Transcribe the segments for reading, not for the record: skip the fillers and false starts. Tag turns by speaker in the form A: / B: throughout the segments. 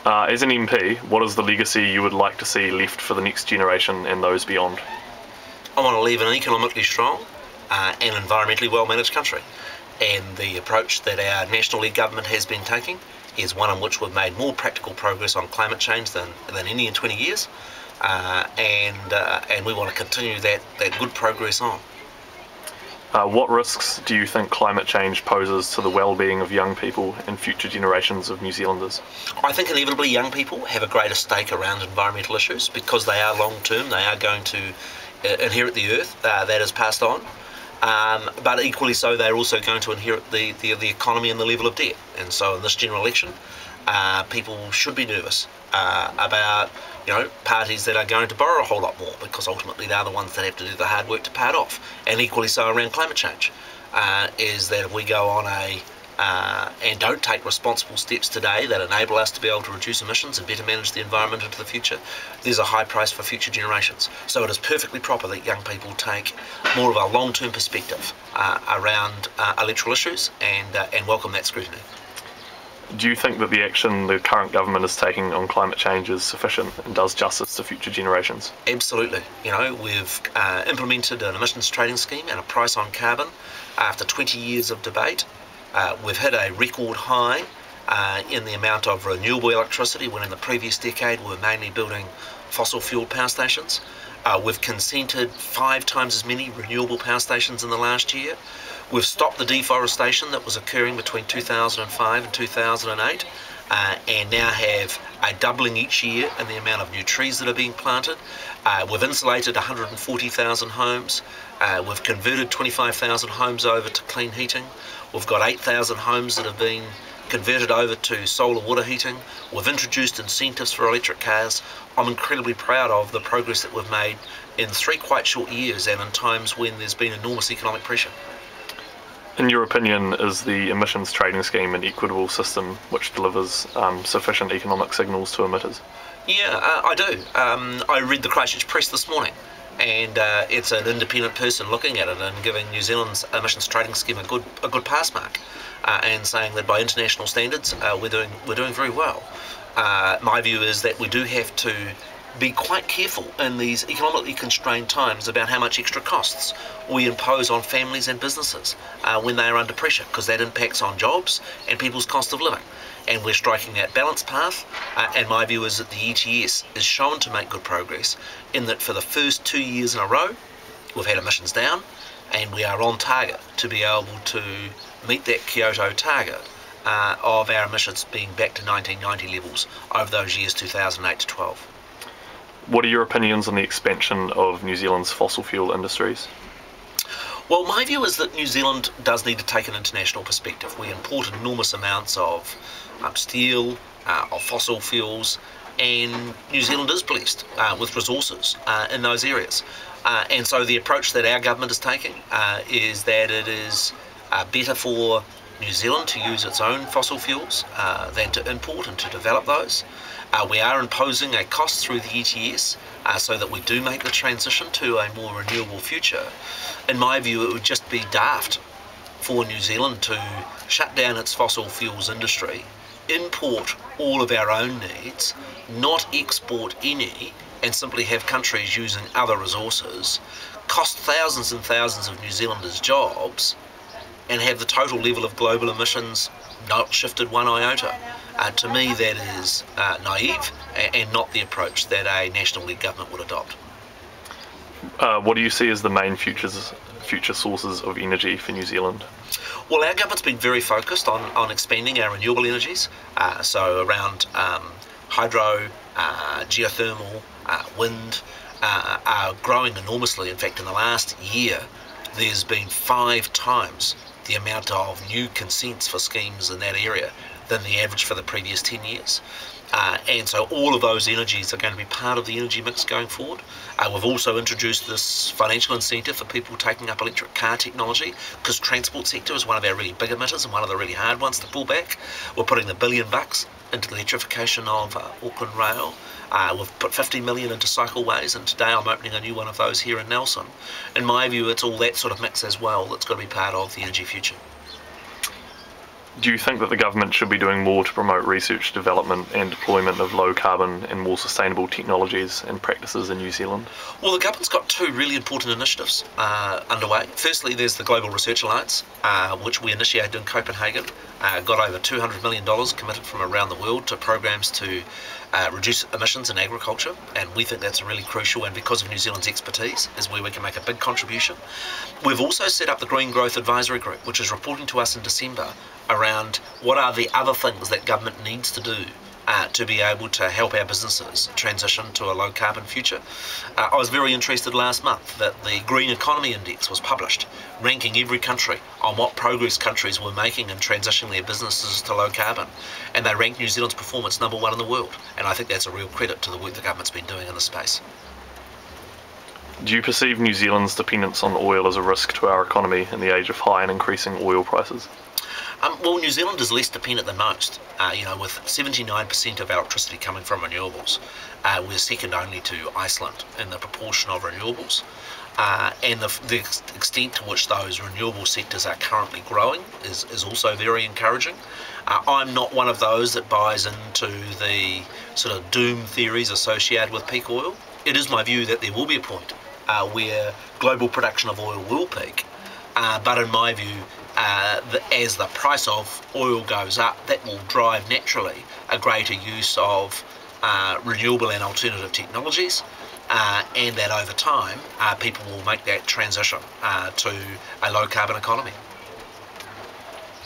A: As an MP, what is the legacy you would like to see left for the next generation and those beyond?
B: I want to leave an economically strong and environmentally well-managed country. And the approach that our national-led government has been taking is one in which we've made more practical progress on climate change than any in 20 years. And we want to continue that good progress on.
A: What risks do you think climate change poses to the well-being of young people and future generations of New Zealanders?
B: I think inevitably young people have a greater stake around environmental issues because they are long-term. They are going to inherit the earth that is passed on. But equally so, they're also going to inherit the economy and the level of debt. And so in this general election, people should be nervous about parties that are going to borrow a whole lot more, because ultimately they're the ones that have to do the hard work to pay it off. And equally so around climate change, is that if we go on and don't take responsible steps today that enable us to be able to reduce emissions and better manage the environment into the future, there's a high price for future generations. So it is perfectly proper that young people take more of a long-term perspective around electoral issues and welcome that scrutiny.
A: Do you think that the action the current government is taking on climate change is sufficient and does justice to future generations?
B: Absolutely. We've implemented an emissions trading scheme and a price on carbon after 20 years of debate. We've hit a record high in the amount of renewable electricity, when in the previous decade we were mainly building fossil fuel power stations. We've consented 5 times as many renewable power stations in the last year. We've stopped the deforestation that was occurring between 2005 and 2008, and now have a doubling each year in the amount of new trees that are being planted. We've insulated 140,000 homes. We've converted 25,000 homes over to clean heating. We've got 8,000 homes that have been converted over to solar water heating. We've introduced incentives for electric cars. I'm incredibly proud of the progress that we've made in 3 quite short years, and in times when there's been enormous economic pressure.
A: In your opinion, is the emissions trading scheme an equitable system which delivers sufficient economic signals to emitters?
B: Yeah, I do. I read the Christchurch Press this morning, and it's an independent person looking at it and giving New Zealand's emissions trading scheme a good pass mark, and saying that by international standards we're doing very well. My view is that we do have to be quite careful in these economically constrained times about how much extra costs we impose on families and businesses when they are under pressure, because that impacts on jobs and people's cost of living. And we're striking that balance path, and my view is that the ETS is shown to make good progress in that for the first 2 years in a row we've had emissions down, and we are on target to be able to meet that Kyoto target of our emissions being back to 1990 levels over those years 2008 to 12.
A: What are your opinions on the expansion of New Zealand's fossil fuel industries?
B: Well, my view is that New Zealand does need to take an international perspective. We import enormous amounts of steel, of fossil fuels, and New Zealand is blessed with resources in those areas. And so the approach that our government is taking is that it is better for New Zealand to use its own fossil fuels than to import and to develop those. We are imposing a cost through the ETS so that we do make the transition to a more renewable future. In my view, it would just be daft for New Zealand to shut down its fossil fuels industry, import all of our own needs, not export any, and simply have countries using other resources, cost thousands and thousands of New Zealanders jobs, and have the total level of global emissions not shifted one iota. To me, that is naive and not the approach that a national-led government would adopt.
A: What do you see as the main future sources of energy for New Zealand?
B: Well, our government's been very focused on expanding our renewable energies, so around hydro, geothermal, wind are growing enormously. In fact, in the last year, there's been 5 times the amount of new consents for schemes in that area than the average for the previous 10 years. And so all of those energies are going to be part of the energy mix going forward. We've also introduced this financial incentive for people taking up electric car technology, because transport sector is one of our really big emitters and one of the really hard ones to pull back. We're putting $1 billion into the electrification of Auckland Rail. We've put 50 million into cycleways, and today I'm opening a new one of those here in Nelson. In my view, it's all that sort of mix as well that's got to be part of the energy future.
A: Do you think that the government should be doing more to promote research, development and deployment of low carbon and more sustainable technologies and practices in New Zealand?
B: Well, the government's got two really important initiatives underway. Firstly, there's the Global Research Alliance, which we initiated in Copenhagen. Got over $200 million committed from around the world to programs to reduce emissions in agriculture, and we think that's really crucial, and because of New Zealand's expertise is where we can make a big contribution. We've also set up the Green Growth Advisory Group, which is reporting to us in December around what are the other things that government needs to do to be able to help our businesses transition to a low carbon future. I was very interested last month that the Green Economy Index was published, ranking every country on what progress countries were making in transitioning their businesses to low carbon, and they ranked New Zealand's performance #1 in the world, and I think that's a real credit to the work the government's been doing in this space.
A: Do you perceive New Zealand's dependence on oil as a risk to our economy in the age of high and increasing oil prices?
B: Well, New Zealand is less dependent than most. With 79% of our electricity coming from renewables, we're second only to Iceland in the proportion of renewables. And the extent to which those renewable sectors are currently growing is also very encouraging. I'm not one of those that buys into the sort of doom theories associated with peak oil. It is my view that there will be a point where global production of oil will peak, but in my view, as the price of oil goes up, that will drive naturally a greater use of renewable and alternative technologies, and that over time people will make that transition to a low carbon economy.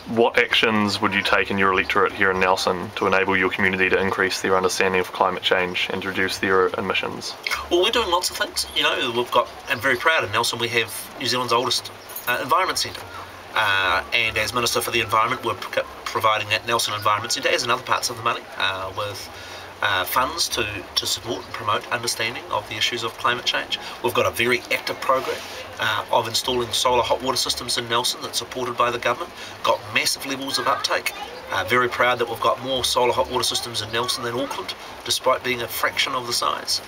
A: What actions would you take in your electorate here in Nelson to enable your community to increase their understanding of climate change and reduce their emissions?
B: Well, we're doing lots of things. I'm very proud in Nelson we have New Zealand's oldest environment centre. And as Minister for the Environment, we're providing that Nelson Environment Centre, as in other parts of the money, with funds to support and promote understanding of the issues of climate change. We've got a very active program of installing solar hot water systems in Nelson that's supported by the government. Got massive levels of uptake. Very proud that we've got more solar hot water systems in Nelson than Auckland, despite being a fraction of the size.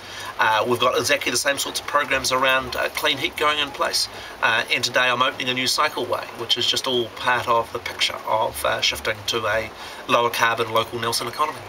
B: We've got exactly the same sorts of programs around clean heat going in place. And today I'm opening a new cycleway, which is just all part of the picture of shifting to a lower carbon local Nelson economy.